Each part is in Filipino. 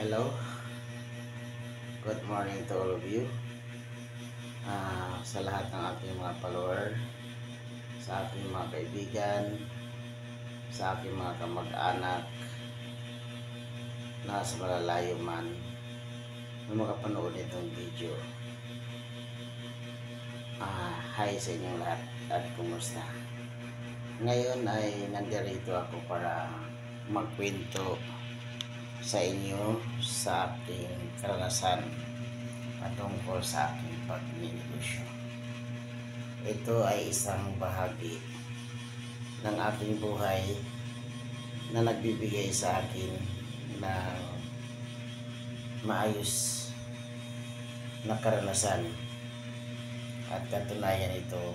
Hello, good morning to all of you. Sa lahat ng aking mga follower, sa aking mga kaibigan, sa aking mga kamag-anak na sa malalayo man na makapanood itong video. Hi sa inyong lahat at kumusta? Ngayon ay nandirito ako para magkwento sa inyo sa aking karanasan patungkol sa aking pagninegosyo. Ito ay isang bahagi ng aking buhay na nagbibigay sa akin ng maayos na karanasan at katunayan ito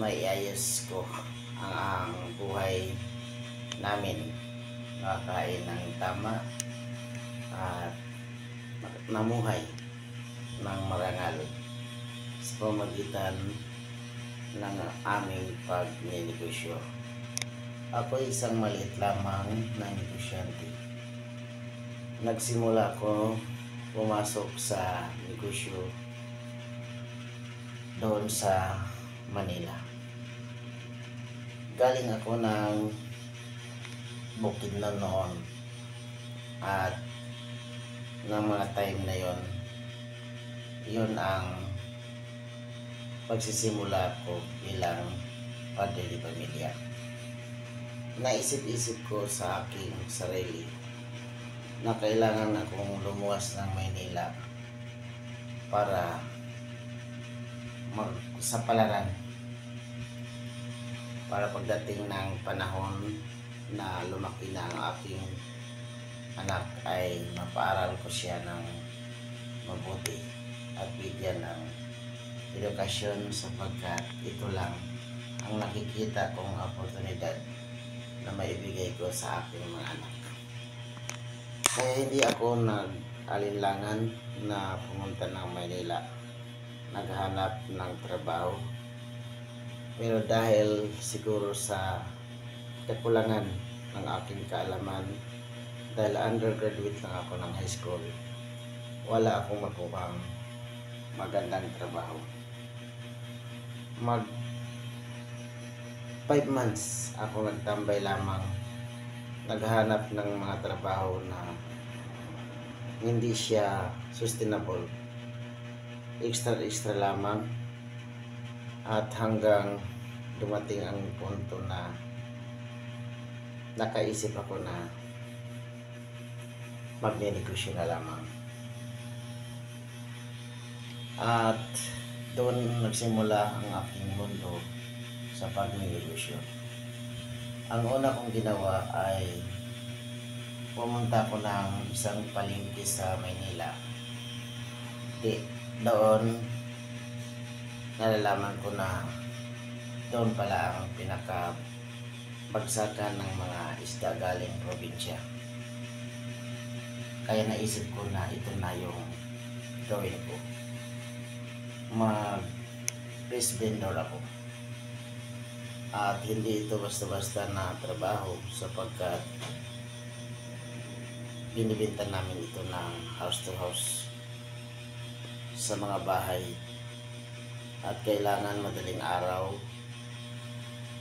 maiayos ko ang buhay namin, makakain ng tama at namuhay ng marangal sa pamagitan ng aming pagninegosyo. Ako isang maliit lamang na negosyante. Nagsimula ko pumasok sa negosyo doon sa Manila. Galing ako ng Bukidnon noon at ng mga time na yon ang pagsisimula ko bilang padre de pamilya. Naisip-isip ko sa aking sarili na kailangan akong lumuwas ng Maynila para magsapalaran, para pagdating ng panahon na lumaki na ang aking anak ay mapaaral ko siya ng mabuti at bigyan ng edukasyon, sapagkat ito lang ang nakikita kong oportunidad na maibigay ko sa aking mga anak. Kaya hindi ako nag-alinlangan na pumunta ng Maynila, naghanap ng trabaho. Pero dahil siguro sa kakulangan ng aking kaalaman, dahil undergraduate lang ako ng high school, wala akong makuhang magandang trabaho. Mag 5 months ako nagtambay lamang, naghanap ng mga trabaho na hindi siya sustainable, extra lamang, at hanggang dumating ang punto na nakaisip ako na magnenegosyo na lamang. At doon nagsimula ang aking mundo sa pagnenegosyo. Ang una kong ginawa ay pumunta ko ng isang palengke sa Maynila. Doon nalalaman ko na doon pala ang pinakabagsakan ng mga isda galing probinsya. Kaya naisip ko na ito na yung gawin ko. Mag-fish vendor ako. At hindi ito basta-basta na trabaho, sapagkat binibenta namin ito ng house to house sa mga bahay, at kailangan madaling araw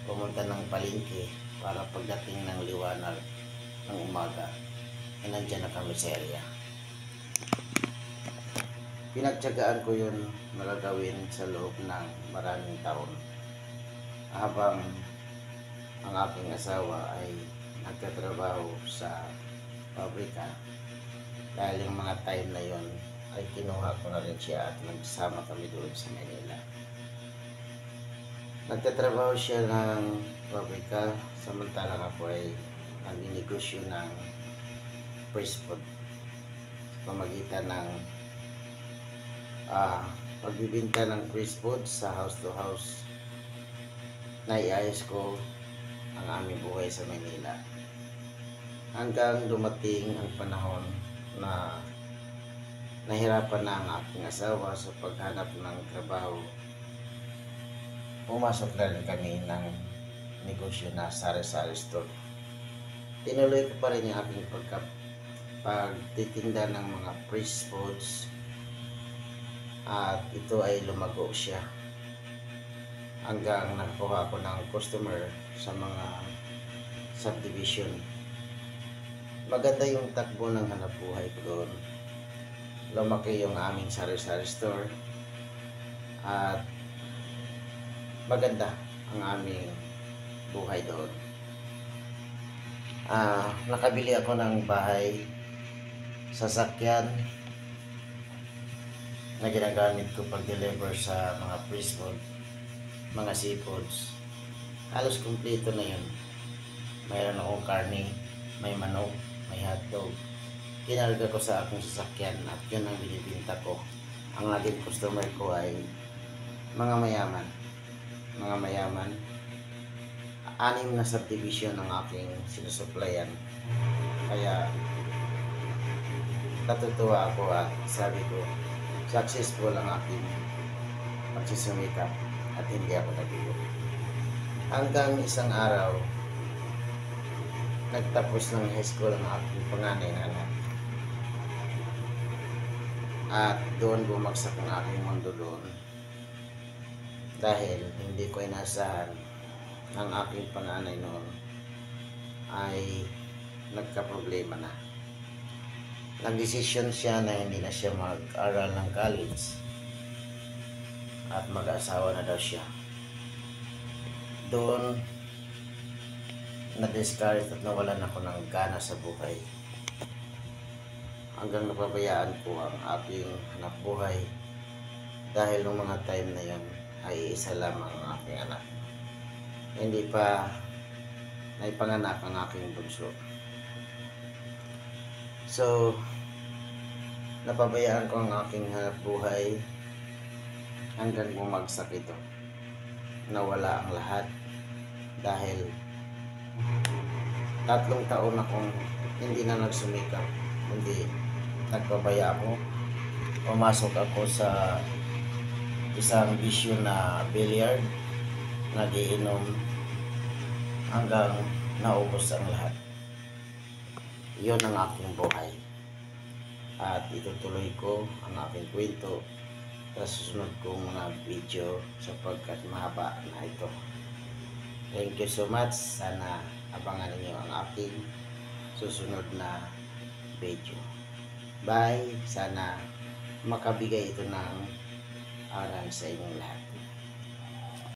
pumunta ng palengke para pagdating ng liwanag ng umaga ay nandiyan na kami sa area. Pinagtiyagaan ko yun na gagawin sa loob ng maraming taon, habang ang aking asawa ay nagtatrabaho sa pabrika. Dahil yung mga time na yon ay kinuha ko na rin siya at nagsama kami doon sa Manila. Nagtatrabaho siya ng pabrika, samantalang ako ay nagninegosyo ng fresh food sa pamagitan ng pagbibinta ng fresh food sa house to house. Naiayos ko ang aming buhay sa Manila hanggang dumating ang panahon na nahirapan na ang aking asawa sa paghanap ng trabaho. Pumasok na rin kami ng negosyo na sari-sari store. Tinuloy ko pa rin yung aking pagtitinda ng mga fresh foods, at ito ay lumago siya hanggang nakakuha ko ng customer sa mga subdivision. Maganda yung takbo ng hanap buhay ko doon. Lumaki yung aming sari-sari store at maganda ang aming buhay doon. Nakabili ako ng bahay, sasakyan na ginagamit ko pag-deliver sa mga fresh food, mga seafoods. Halos kumpleto na yun. Mayroon akong karne, may manok, may hotdog. Kinarga ko sa aking sasakyan at yun ang binibinta ko. Ang naging customer ko ay mga mayaman. Mga mayaman. 6 na subdivision ang aking sinusuplayan. Kaya natutuwa ako at sabi ko, successful ang aking pagsusumikap at hindi ako nabigo. Hanggang isang araw, nagtapos ng high school ang aking panganay na anak. At doon bumagsak ang aking mundo doon. Dahil hindi ko inasahan ang aking panganay noon ay nagka-problema na. Nagdesisyon siya na hindi na siya mag-aral ng college at mag-asawa na daw siya. Doon na-discourage at nawalan ako ng gana sa buhay. Hanggang napabayaan ko ang aking hanap buhay dahil nung mga time na yon ay isa lamang ang aking anak. Hindi pa naipanganak ang aking bunso. So, napabayaan ko ang aking hanap buhay hanggang bumagsak ito. Nawala ang lahat dahil 3 taon akong hindi na nagsumikap, hindi nagpabaya ako. Pumasok ako sa isang bisyo na billiard, nagiinom hanggang naubos ang lahat. Iyon ang aking buhay. At itutuloy ko ang aking kwento sa susunod kong mga video sapagkat mahaba na ito. Thank you so much. Sana abangan niyo ang aking susunod na video. Bye. Sana makabigay ito ng aral sa inyong lahat.